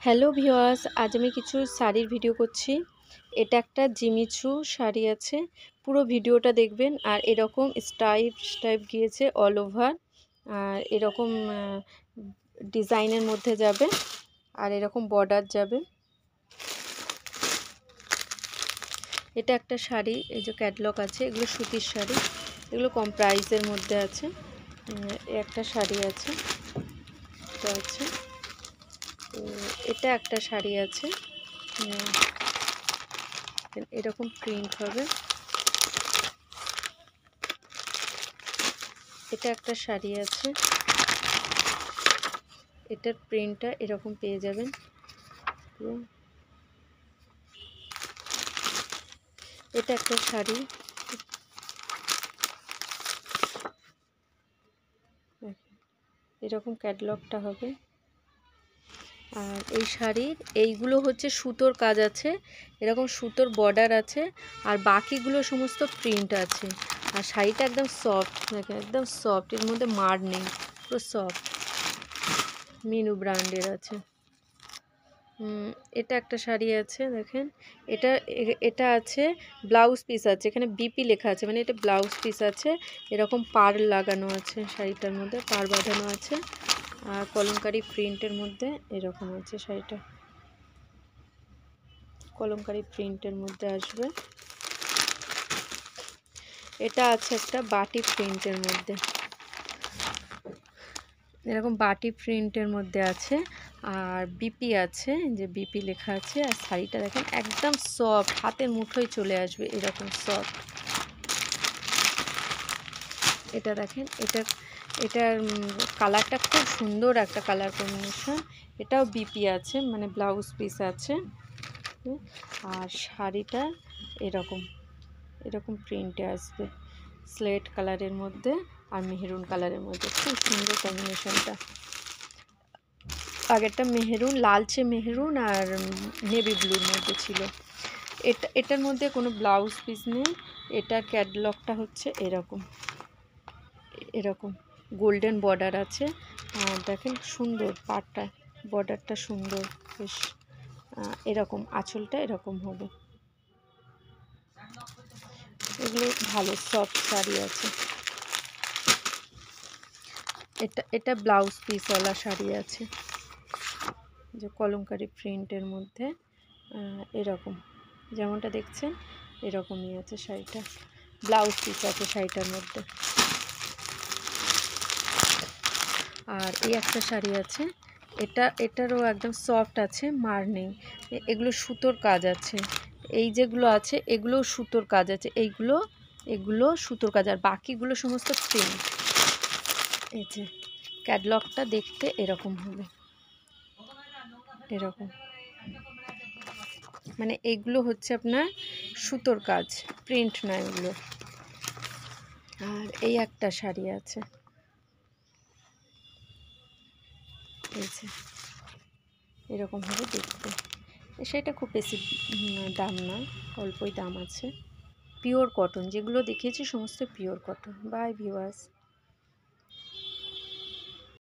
Hello viewers, আজ আমি কিছু শাড়ির ভিডিও করছি। এটা একটা জিমিচু শাড়ি আছে, পুরো ভিডিওটা দেখবেন। আর এরকম স্টাইপ গিয়েছে অল ওভার, আর এরকম ডিজাইনের মধ্যে যাবে, আর এরকম বর্ডার যাবে। এটা একটা শাড়ি, এই যে ক্যাটলগ আছে, এগুলো সুতির শাড়ি, এগুলো কম প্রাইসের মধ্যে আছে। একটা শাড়ি আছে, এটা আছে, এটা একটা শাড়ি আছে, এরকম প্রিন্ট হবে। এটা একটা শাড়ি আছে, এটার প্রিন্টটা এরকম পেয়ে যাবেন। এটা একটা শাড়ি, এরকম ক্যাটলগটা হবে। আর এই শাড়ির এইগুলো হচ্ছে সুতোর কাজ আছে, এরকম সুতোর বর্ডার আছে, আর বাকিগুলো সমস্ত প্রিন্ট আছে। আর শাড়িটা একদম সফট, দেখেন একদম সফট, এর মধ্যে মার নেই, পুরো সফট, মিনু ব্র্যান্ডের আছে। এটা একটা শাড়ি আছে, দেখেন এটা আছে ব্লাউজ পিস আছে, এখানে বিপি লেখা আছে, মানে এটা ব্লাউজ পিস আছে, এরকম পাড় লাগানো আছে, শাড়িটার মধ্যে পাড় বাঁধানো আছে, আর কলমকারি প্রিন্টের মধ্যে এরকম আছে। শাড়িটা কলমকারি প্রিন্টের মধ্যে আসবে। এটা আছে একটা বাটি প্রিন্টের মধ্যে, এরকম বাটি প্রিন্টের মধ্যে আছে, আর বিপি আছে, যে বিপি লেখা আছে। আর শাড়িটা দেখেন একদম সফট, হাতের মুঠোয় চলে আসবে, এরকম সফট। এটা দেখেন, এটার কালারটা খুব সুন্দর একটা কালার কম্বিনেশন। এটাও বিপি আছে, মানে ব্লাউজ পিস আছে। আর শাড়িটা এরকম প্রিন্টে আসবে, স্লেট কালারের মধ্যে আর মেহরুন কালারের মধ্যে, খুব সুন্দর কম্বিনেশনটা। আগেরটা মেহরুন, লালচে মেহরুন আর নেভি ব্লুর মধ্যে ছিল। এটার মধ্যে কোনো ব্লাউজ পিস নেই। এটার ক্যাটলগটা হচ্ছে এরকম গোল্ডেন বর্ডার আছে। আর দেখেন সুন্দর পাড়টা, বর্ডারটা সুন্দর বেশ। এরকম আঁচলটা এরকম হবে। এগুলো ভালো সফট শাড়ি আছে। এটা ব্লাউজ পিসওয়ালা শাড়ি আছে, যে কলমকারি প্রিন্টের মধ্যে এরকম যেমনটা দেখছেন এরকমই আছে। শাড়িটা ব্লাউজ পিস আছে শাড়িটার মধ্যে। আর এই একটা শাড়ি আছে, এটারও একদম সফট আছে, মার নেই। এগুলো সুতোর কাজ আছে, এই যেগুলো আছে এগুলো সুতোর কাজ আছে, এগুলো সুতোর কাজ, আর বাকিগুলো সমস্ত প্রিন্ট। এই যে ক্যাটলগটা দেখতে এরকম হবে, এরকম, মানে এগুলো হচ্ছে আপনার সুতোর কাজ, প্রিন্ট না এগুলো। আর এই একটা শাড়ি আছে, এই যে এরকম হবে দেখতে। সেটা খুব বেশি দাম নয়, অল্পই দাম আছে। পিওর কটন, যেগুলো দেখিয়েছি সমস্ত পিওর কটন। By viewers.